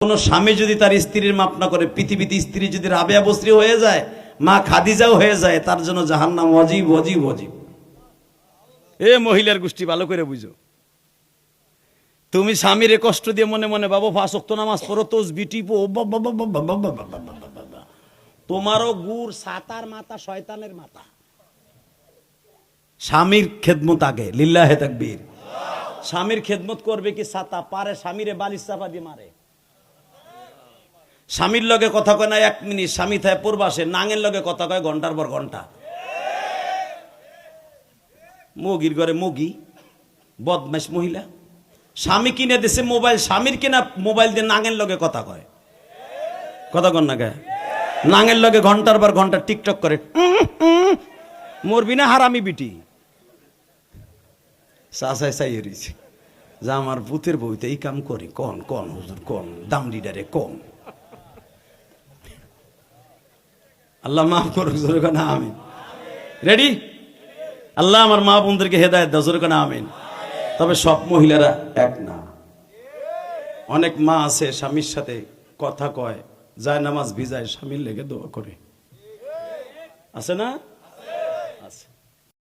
কোন স্বামী যদি তার স্ত্রীর মাপ না করে, পৃথিবীতে স্ত্রী যদি রাবেয়া বসরি হয়ে যায়, মা খাদিজাও হয়ে যায়, তার জন্য জাহান্নাম ওয়াজিব ওয়াজিব ওয়াজিব। এ মহিলার গোষ্ঠী ভালো করে বুঝো। তুমি স্বামীরে কষ্ট দিয়ে মনে মনে বাবা 5 ওয়াক্ত নামাজ পড়ো, তাসবিহ টিপো, তোমারও গুড় সাতার মাথা শয়তানের মাথা। স্বামীর খেদমত আগে, লিল্লাহে তাকবীর। স্বামীর খেদমত করবে কি ছাতা পারে, স্বামীরে বালিশ চাপা দিয়ে মারে। স্বামীর লগে কথা কয় না 1 মিনিট, স্বামী থাকে পূর্বাসে, নাঙের লগে কথা কয় ঘন্টার পর ঘন্টা। মগির ঘরে মগি, বদমাইশ মহিলা। স্বামী কিনে দিছে মোবাইল, স্বামীর কিনা মোবাইল দিয়ে নাঙের লগে কথা কয়। কথা কন না কে? নাঙের লগে ঘন্টার পর ঘন্টা টিকটক করে। মরবি না হারামি বিটি। চাচাই চাইয়ে রয়েছে যে আমার ভূতের বইতে এই কাম করি। কন কন হুজুর কন, দাম লিডারে কন। আল্লাহ মাফ করুক, জোরে কানা আমিন। রেডি? আল্লাহ আমার মা বোনদেরকে হেদায়েত দাও, জোরে কানা আমিন। তবে সব মহিলারা এক না। অনেক মা আছে স্বামীর সাথে কথা কয়, যায় নামাজ ভিজায়, স্বামীর লেগে দোয়া করে, আছে না?